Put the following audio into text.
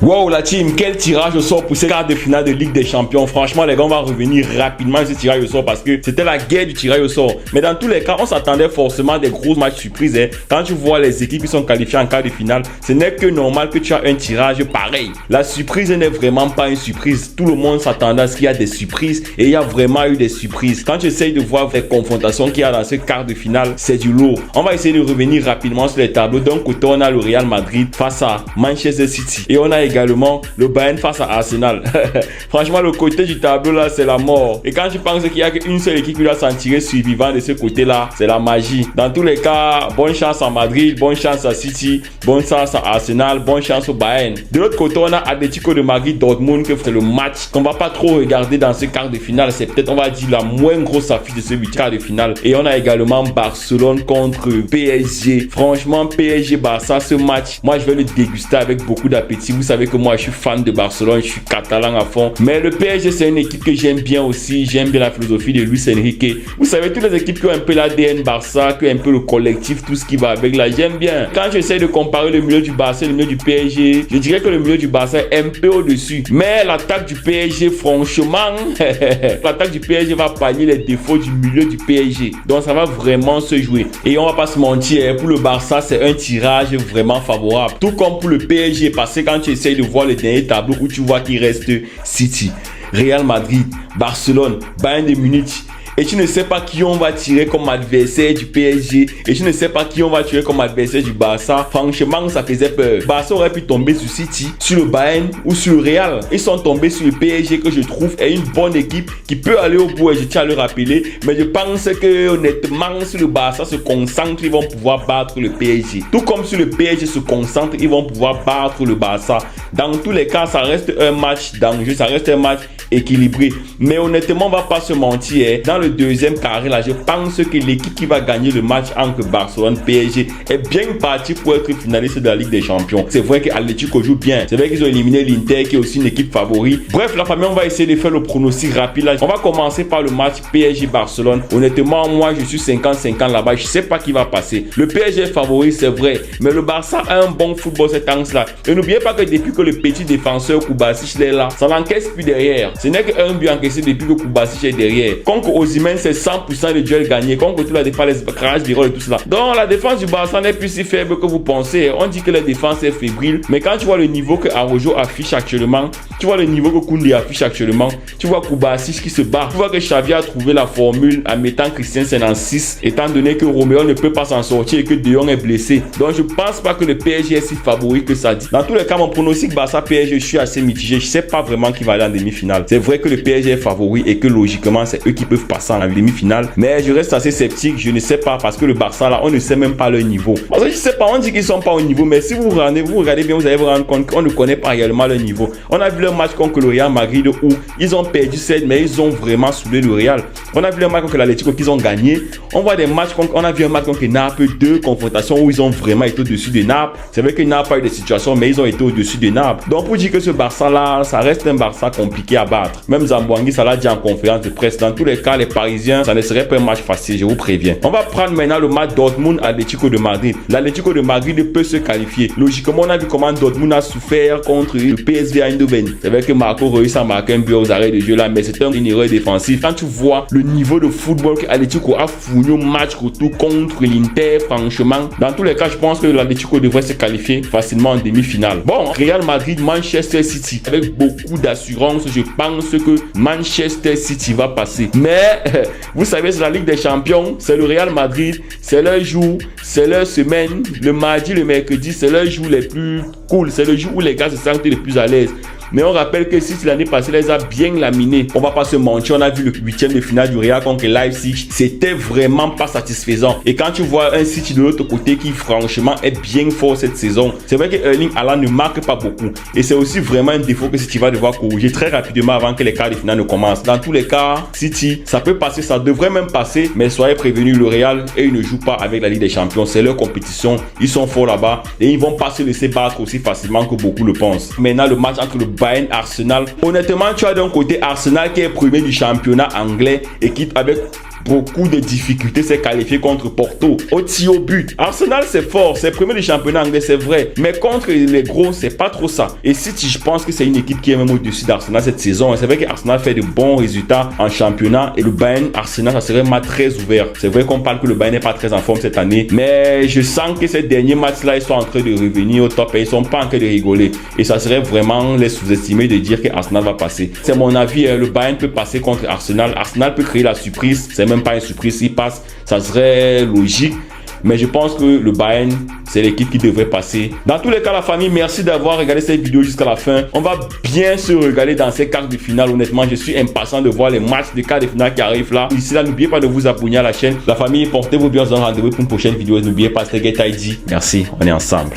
Wow la team, quel tirage au sort pour ces quarts de finale de Ligue des Champions. Franchement les gars, on va revenir rapidement sur ce tirage au sort parce que c'était la guerre du tirage au sort. Mais dans tous les cas, on s'attendait forcément à des gros matchs surprises. Quand tu vois les équipes qui sont qualifiées en quart de finale, ce n'est que normal que tu as un tirage pareil. La surprise n'est vraiment pas une surprise. Tout le monde s'attendait à ce qu'il y a des surprises et il y a vraiment eu des surprises. Quand tu essayes de voir les confrontations qu'il y a dans ce quart de finale, c'est du lourd. On va essayer de revenir rapidement sur les tableaux. D'un côté, on a le Real Madrid face à Manchester City et on a également le Bayern face à Arsenal. Franchement, le côté du tableau là, c'est la mort. Et quand je pense qu'il n'y a qu'une seule équipe qui doit s'en tirer survivant de ce côté là, c'est la magie. Dans tous les cas, bonne chance à Madrid, bonne chance à City, bonne chance à Arsenal, bonne chance au Bayern. De l'autre côté, on a Atlético de Madrid Dortmund, que c'est le match qu'on va pas trop regarder dans ce quart de finale. C'est peut-être, on va dire, la moins grosse affiche de ce quart de finale. Et on a également Barcelone contre PSG. Franchement, PSG-Barça, ce match, moi je vais le déguster avec beaucoup d'appétit. Vous savez que moi je suis fan de Barcelone, je suis catalan à fond. Mais le PSG, c'est une équipe que j'aime bien aussi. J'aime bien la philosophie de Luis Enrique. Vous savez, toutes les équipes qui ont un peu l'ADN Barça, qui ont un peu le collectif, tout ce qui va avec là, j'aime bien. Quand j'essaie de comparer le milieu du Barça et le milieu du PSG, je dirais que le milieu du Barça est un peu au-dessus. Mais l'attaque du PSG, franchement, l'attaque du PSG va pallier les défauts du milieu du PSG. Donc ça va vraiment se jouer. Et on va pas se mentir, pour le Barça, c'est un tirage vraiment favorable. Tout comme pour le PSG, parce que quand tu essayes de voir le dernier tableau où tu vois qu'il reste City, Real Madrid, Barcelone, Bayern de Munich, et tu ne sais pas qui on va tirer comme adversaire du PSG, et tu ne sais pas qui on va tirer comme adversaire du Barça. Franchement, ça faisait peur. Barça aurait pu tomber sur City, sur le Bayern ou sur le Real. Ils sont tombés sur le PSG, que je trouve est une bonne équipe qui peut aller au bout, et je tiens à le rappeler. Mais je pense que honnêtement, si le Barça se concentre, ils vont pouvoir battre le PSG. Tout comme si le PSG se concentre, ils vont pouvoir battre le Barça. Dans tous les cas, ça reste un match d'enjeu, ça reste un match équilibré. Mais honnêtement, on va pas se mentir, dans le deuxième carré là, je pense que l'équipe qui va gagner le match entre Barcelone PSG est bien partie pour être finaliste de la Ligue des Champions. C'est vrai que Atlético joue bien, c'est vrai qu'ils ont éliminé l'Inter qui est aussi une équipe favorite. Bref, la famille, on va essayer de faire le pronostic rapide là. On va commencer par le match PSG Barcelone. Honnêtement, moi je suis 50-50 là-bas, je sais pas qui va passer. Le PSG est favori, c'est vrai, mais le Barça a un bon football cette année là. Et n'oubliez pas que depuis que le petit défenseur Koubasic est là, ça n'encaisse plus derrière. Ce n'est qu'un but encaissé depuis que Koubasic est derrière. Contre Osimhen, c'est 100% de duel gagné. Contre tout la défense, les crash du rôle et tout cela. Donc la défense du Barça n'est plus si faible que vous pensez. On dit que la défense est fébrile, mais quand tu vois le niveau que Araujo affiche actuellement, tu vois le niveau que Koundé affiche actuellement, tu vois Koubasic qui se bat, tu vois que Xavi a trouvé la formule en mettant Christensen en 6, étant donné que Romeo ne peut pas s'en sortir et que De Jong est blessé. Donc je pense pas que le PSG est si favori que ça dit. Dans tous les cas, mon pronostic Barça PSG, je suis assez mitigé. Je sais pas vraiment qui va aller en demi-finale. C'est vrai que le PSG est favori et que logiquement c'est eux qui peuvent passer en demi-finale, mais je reste assez sceptique. Je ne sais pas, parce que le Barça là, on ne sait même pas leur niveau. Parce que je sais pas, on dit qu'ils sont pas au niveau, mais si vous regardez bien, vous allez vous rendre compte qu'on ne connaît pas réellement leur niveau. On a vu leur match contre le Real Madrid où ils ont perdu 7, mais ils ont vraiment soulé le Real. On a vu leur match contre l'Atlético qu'ils ont gagné. On voit des matchs contre, on a vu un match contre Naples, 2 confrontations où ils ont vraiment été au-dessus de Naples. C'est vrai que Naples a eu des situations, mais ils ont été au-dessus de Naples. Donc pour dire que ce Barça là, ça reste un Barça compliqué à battre. Même Zambouangui, ça l'a dit en conférence de presse. Dans tous les cas, les Parisiens, ça ne serait pas un match facile, je vous préviens. On va prendre maintenant le match Dortmund-Atlético de Madrid. L'Atlético de Madrid peut se qualifier. Logiquement, on a vu comment Dortmund a souffert contre le PSV Eindhoven. C'est vrai que Marco Reus a marqué un but aux arrêts de jeu là, mais c'était une erreur défensive. Quand tu vois le niveau de football que Atlético a fourni au match retour contre l'Inter, franchement, dans tous les cas, je pense que l'Atlético devrait se qualifier facilement en demi-finale. Bon, Real Madrid, Manchester City. Avec beaucoup d'assurance, je pense que Manchester City va passer. Mais, vous savez, c'est la Ligue des Champions, c'est le Real Madrid, c'est leur jour, c'est leur semaine. Le mardi, le mercredi, c'est leur jour les plus cool. C'est le jour où les gars se sentent les plus à l'aise. Mais on rappelle que si l'année passée les a bien laminés, on va pas se mentir, on a vu le 8e de finale du Real contre Leipzig, c'était vraiment pas satisfaisant. Et quand tu vois un City de l'autre côté qui franchement est bien fort cette saison, c'est vrai que Erling Haaland ne marque pas beaucoup. Et c'est aussi vraiment un défaut que City va devoir corriger très rapidement avant que les quarts de finale ne commencent. Dans tous les cas, City, ça peut passer, ça devrait même passer, mais soyez prévenus, le Real, et ils ne jouent pas avec la Ligue des Champions, c'est leur compétition, ils sont forts là-bas et ils vont pas se laisser battre aussi facilement que beaucoup le pensent. Maintenant, le match entre le Bayern Arsenal. Honnêtement, tu as d'un côté Arsenal qui est premier du championnat anglais et qui avec beaucoup de difficultés s'est qualifié contre Porto au tir au but. Arsenal c'est fort, c'est premier du championnat anglais, c'est vrai, mais contre les gros c'est pas trop ça. Et City, je pense que c'est une équipe qui est même au-dessus d'Arsenal cette saison. C'est vrai qu'Arsenal fait de bons résultats en championnat et le Bayern, Arsenal, ça serait match très ouvert. C'est vrai qu'on parle que le Bayern n'est pas très en forme cette année, mais je sens que ces derniers matchs-là, ils sont en train de revenir au top et ils sont pas en train de rigoler. Et ça serait vraiment les sous-estimer de dire que Arsenal va passer. C'est mon avis, le Bayern peut passer contre Arsenal. Arsenal peut créer la surprise, c'est même pas une surprise s'il passe, ça serait logique. Mais je pense que le Bayern, c'est l'équipe qui devrait passer. Dans tous les cas, la famille, merci d'avoir regardé cette vidéo jusqu'à la fin. On va bien se regarder dans ces quarts de finale. Honnêtement, je suis impatient de voir les matchs de quarts de finale qui arrivent là. D'ici là, n'oubliez pas de vous abonner à la chaîne. La famille, portez-vous bien, on se donne rendez-vous pour une prochaine vidéo. N'oubliez pas, c'était GetID. Merci, on est ensemble.